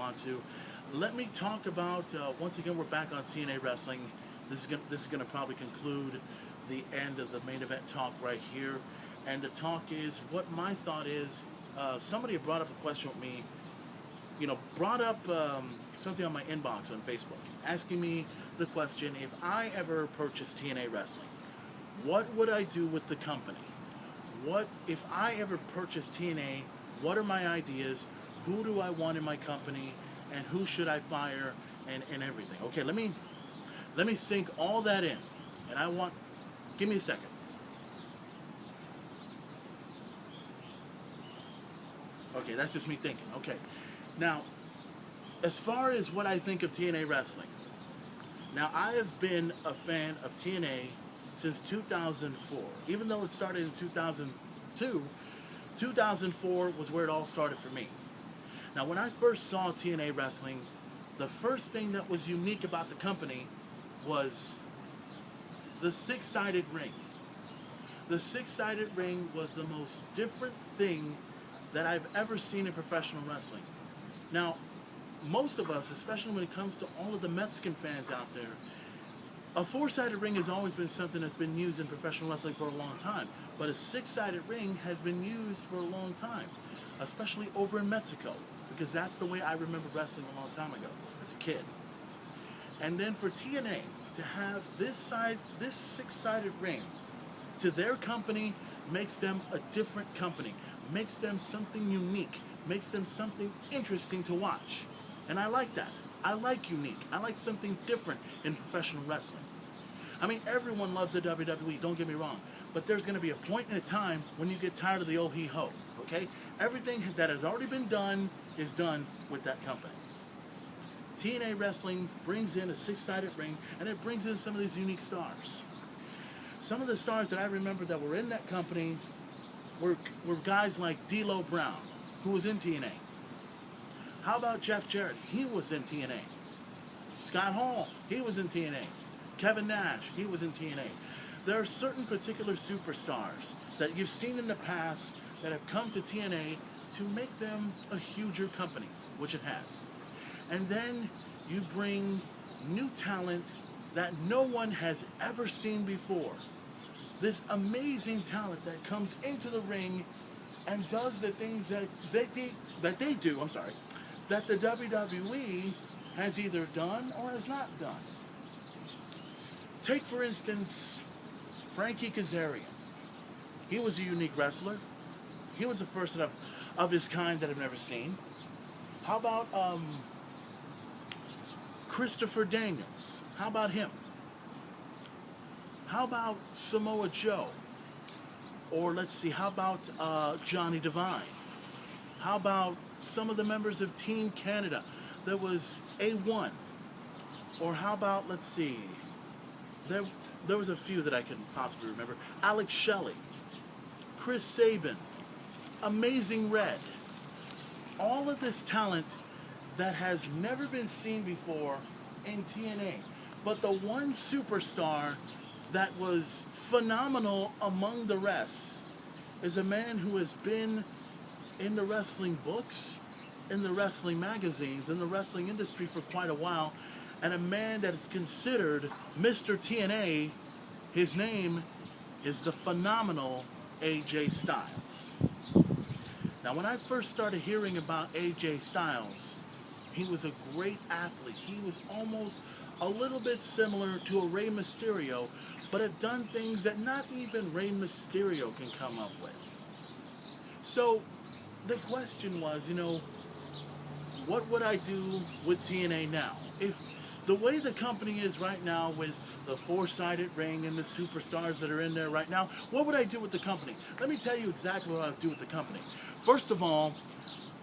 want to. Let me talk about, once again, we're back on TNA Wrestling. This is gonna probably conclude the end of the main event talk right here. And the talk is what my thought is. Somebody brought up a question with me, brought up something on my inbox on Facebook, asking me the question, if I ever purchased TNA Wrestling, what would I do with the company? What if I ever purchase TNA? What are my ideas? Who do I want in my company? And who should I fire? And everything. Okay, let me sink all that in. And give me a second. Okay, that's just me thinking. Okay, now, as far as what I think of TNA Wrestling, now I have been a fan of TNA since 2004. Even though it started in 2002, 2004 was where it all started for me. Now, when I first saw TNA Wrestling, the first thing that was unique about the company was the six-sided ring. The six-sided ring was the most different thing that I've ever seen in professional wrestling. Now, most of us, especially when it comes to all of the Mexican fans out there, a four-sided ring has always been something that's been used in professional wrestling for a long time. But a six-sided ring has been used for a long time, especially over in Mexico, because that's the way I remember wrestling a long time ago as a kid. And then for TNA to have this six-sided ring to their company makes them a different company, makes them something unique, makes them something interesting to watch. And I like that. I like unique. I like something different in professional wrestling. I mean, everyone loves the WWE, don't get me wrong. But there's going to be a point in a time when you get tired of the old hee-ho, okay? Everything that has already been done is done with that company. TNA Wrestling brings in a six-sided ring, and it brings in some of these unique stars. Some of the stars that I remember that were in that company were guys like D'Lo Brown, who was in TNA. How about Jeff Jarrett? He was in TNA. Scott Hall, he was in TNA. Kevin Nash, he was in TNA. There are certain particular superstars that you've seen in the past that have come to TNA to make them a huger company, which it has. And then you bring new talent that no one has ever seen before. This amazing talent that comes into the ring and does the things that they do, that the WWE has either done or has not done. Take, for instance, Frankie Kazarian. He was a unique wrestler. He was the first of his kind that I've never seen. How about Christopher Daniels? How about him? How about Samoa Joe? Or let's see, how about Johnny Devine? How about some of the members of Team Canada? There was A1. Or how about, let's see, there was a few that I can possibly remember. Alex Shelley, Chris Sabin, Amazing Red. All of this talent that has never been seen before in TNA. But the one superstar that was phenomenal among the rest is a man who has been in the wrestling books, in the wrestling magazines, in the wrestling industry for quite a while, and a man that is considered Mr. TNA. His name is the phenomenal AJ Styles. Now, when I first started hearing about AJ Styles, he was a great athlete. He was almost a little bit similar to a Rey Mysterio, but had done things that not even Rey Mysterio can come up with. So the question was, what would I do with TNA now? If the way the company is right now with the four-sided ring and the superstars that are in there right now, what would I do with the company? Let me tell you exactly what I would do with the company. First of all,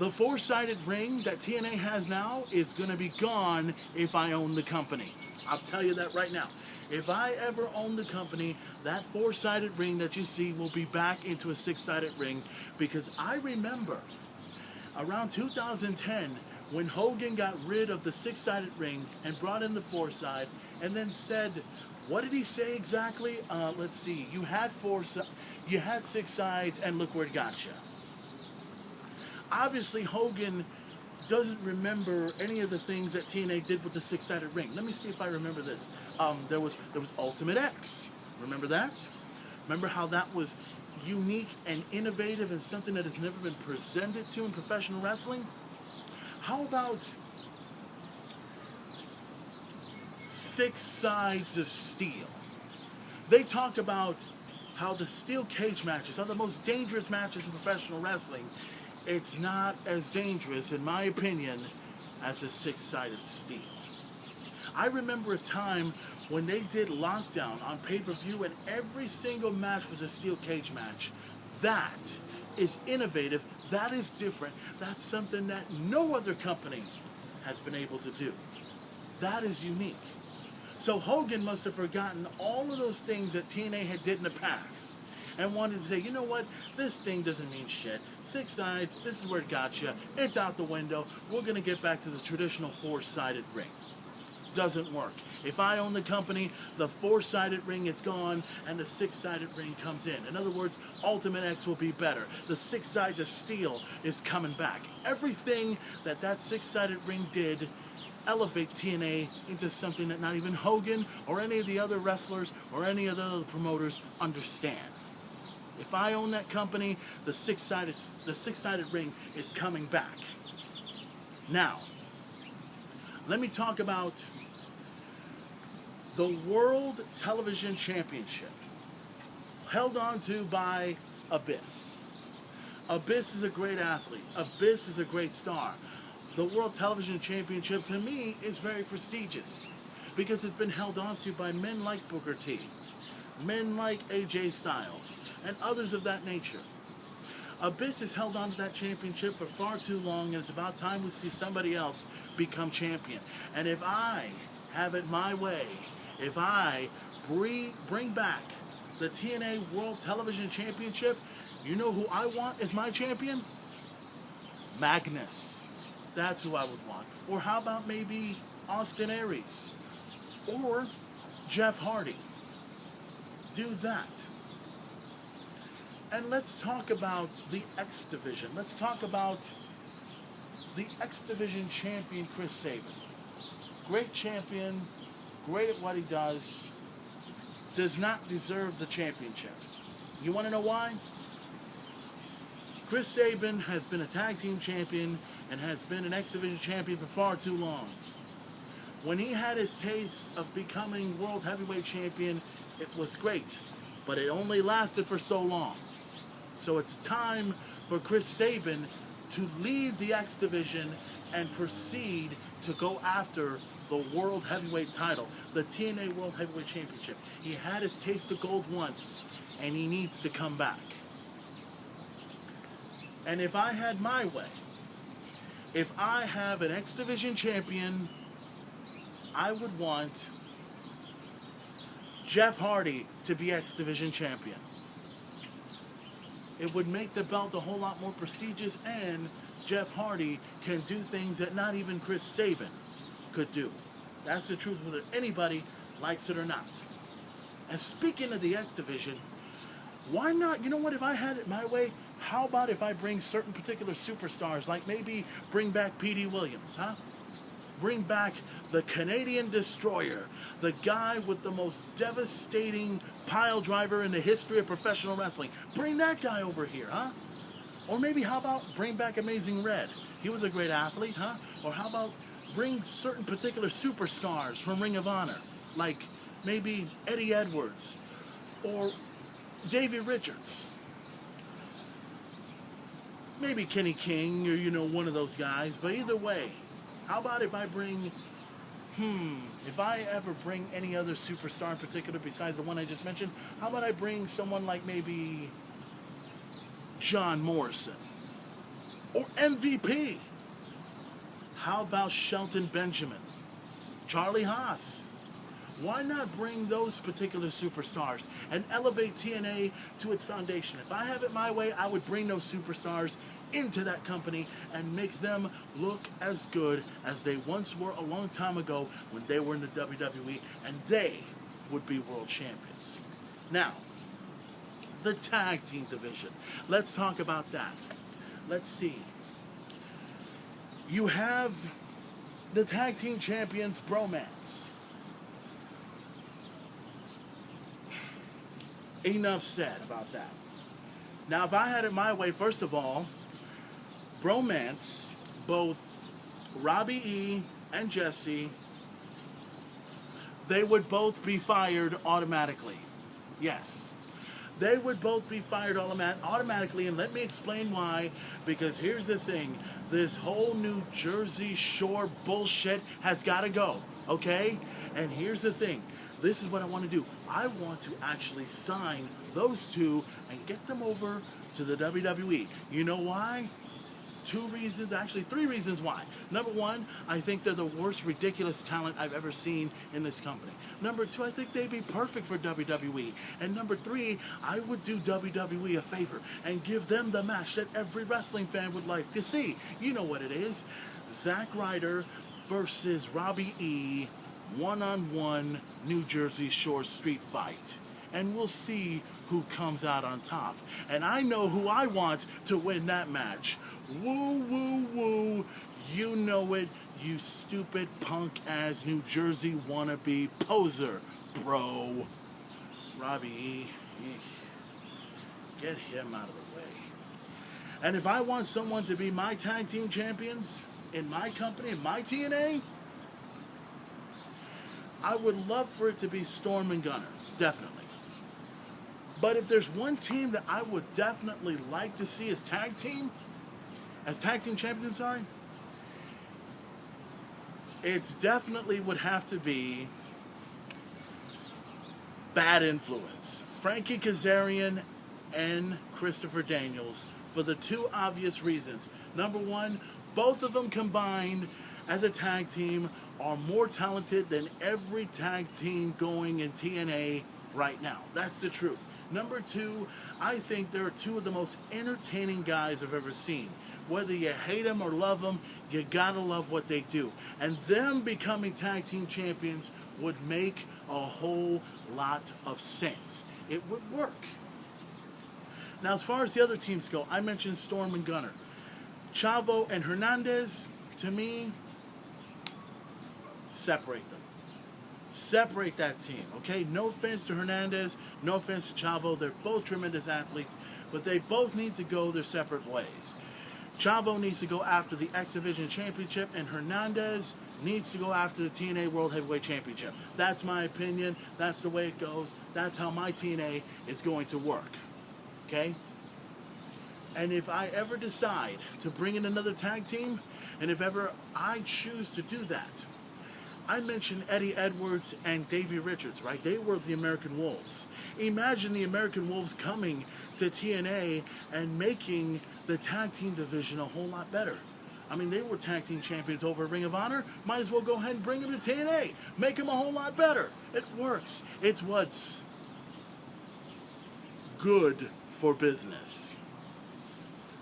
the four-sided ring that TNA has now is going to be gone if I own the company. I'll tell you that right now. If I ever own the company, that four-sided ring that you see will be back into a six-sided ring, because I remember around 2010 when Hogan got rid of the six-sided ring and brought in the four-side and then said, what did he say exactly? Let's see, you had six sides and look where it got you. Obviously, Hogan doesn't remember any of the things that TNA did with the six-sided ring. Let me see if I remember this. There was Ultimate X. Remember that? Remember how that was unique and innovative and something that has never been presented to in professional wrestling? How about Six Sides of Steel? They talk about how the steel cage matches are the most dangerous matches in professional wrestling. It's not as dangerous, in my opinion, as a six-sided steel. I remember a time when they did Lockdown on pay-per-view and every single match was a steel cage match. That is innovative. That is different. That's something that no other company has been able to do. That is unique. So Hogan must have forgotten all of those things that TNA had did in the past and wanted to say, you know what, this thing doesn't mean shit. Six sides, this is where it got you. It's out the window. We're going to get back to the traditional four-sided ring. Doesn't work. If I own the company, the four-sided ring is gone and the six-sided ring comes in. In other words, Ultimate X will be better. The six-sided steel is coming back. Everything that six-sided ring did elevate TNA into something that not even Hogan or any of the other wrestlers or any of the other promoters understand. If I own that company, the six-sided ring is coming back. Now, let me talk about the World Television Championship, held on to by Abyss. Abyss is a great athlete. Abyss is a great star. The World Television Championship, to me, is very prestigious because it's been held on to by men like Booker T, men like AJ Styles, and others of that nature. Abyss has held on to that championship for far too long, and it's about time we see somebody else become champion. And if I have it my way, if I bring back the TNA World Television Championship, you know who I want as my champion? Magnus. That's who I would want. Or how about maybe Austin Aries? Or Jeff Hardy. Do that. And let's talk about the X Division. Let's talk about the X Division champion, Chris Sabin. Great champion, great at what he does not deserve the championship. You want to know why? Chris Sabin has been a tag team champion and has been an X Division champion for far too long. When he had his taste of becoming World Heavyweight Champion, it was great, but it only lasted for so long. So it's time for Chris Sabin to leave the X Division and proceed to go after the World Heavyweight title, the TNA World Heavyweight Championship. He had his taste of gold once, and he needs to come back. And if I had my way, if I have an X Division champion, I would want Jeff Hardy to be X Division champion. It would make the belt a whole lot more prestigious, and Jeff Hardy can do things that not even Chris Sabin could do. That's the truth, whether anybody likes it or not. And speaking of the X Division, why not, you know what, if I had it my way, how about if I bring certain particular superstars, like maybe bring back P.D. Williams, huh? Bring back the Canadian Destroyer, the guy with the most devastating pile driver in the history of professional wrestling. Bring that guy over here, huh? Or maybe how about bring back Amazing Red? He was a great athlete, huh? Or how about bring certain particular superstars from Ring of Honor, like maybe Eddie Edwards or Davey Richards. Maybe Kenny King or, you know, one of those guys. But either way, how about if I bring, if I ever bring any other superstar in particular besides the one I just mentioned, how about I bring someone like maybe John Morrison or MVP? How about Shelton Benjamin, Charlie Haas? Why not bring those particular superstars and elevate TNA to its foundation? If I have it my way, I would bring those superstars into that company and make them look as good as they once were a long time ago when they were in the WWE, and they would be world champions. Now, the tag team division. Let's talk about that. Let's see. You have the tag team champions bromance. Enough said about that. Now, if I had it my way, first of all, bromance, both Robbie E and Jesse, they would both be fired automatically. Yes. They would both be fired automatically, and let me explain why. Because here's the thing. This whole New Jersey Shore bullshit has got to go, okay? And here's the thing. This is what I want to do. I want to actually sign those two and get them over to the WWE. You know why? Two reasons, actually three reasons why. Number one, I think they're the worst ridiculous talent I've ever seen in this company. Number two, I think they'd be perfect for WWE. And number three, I would do WWE a favor and give them the match that every wrestling fan would like to see. You know what it is. Zack Ryder versus Robbie E, one-on-one New Jersey Shore street fight. And we'll see who comes out on top. And I know who I want to win that match. Woo, woo, woo. You know it, you stupid punk-ass New Jersey wannabe poser, bro. Robbie E. Get him out of the way. And if I want someone to be my tag team champions in my company, in my TNA, I would love for it to be Storm and Gunner. Definitely. But if there's one team that I would definitely like to see as tag team champions, I'm sorry, it definitely would have to be Bad Influence. Frankie Kazarian and Christopher Daniels, for the two obvious reasons. Number one, both of them combined as a tag team are more talented than every tag team going in TNA right now. That's the truth. Number two, I think they're two of the most entertaining guys I've ever seen. Whether you hate them or love them, you gotta love what they do. And them becoming tag team champions would make a whole lot of sense. It would work. Now, as far as the other teams go, I mentioned Storm and Gunner. Chavo and Hernandez, to me, separate them. Separate that team, okay? No offense to Hernandez, no offense to Chavo. They're both tremendous athletes, but they both need to go their separate ways. Chavo needs to go after the X Division Championship, and Hernandez needs to go after the TNA World Heavyweight Championship. That's my opinion. That's the way it goes. That's how my TNA is going to work, okay? And if I ever decide to bring in another tag team, and if ever I choose to do that, I mentioned Eddie Edwards and Davey Richards, right? They were the American Wolves. Imagine the American Wolves coming to TNA and making the tag team division a whole lot better. I mean, they were tag team champions over Ring of Honor. Might as well go ahead and bring them to TNA. Make them a whole lot better. It works. It's what's good for business.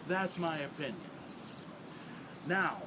That's my opinion. Now,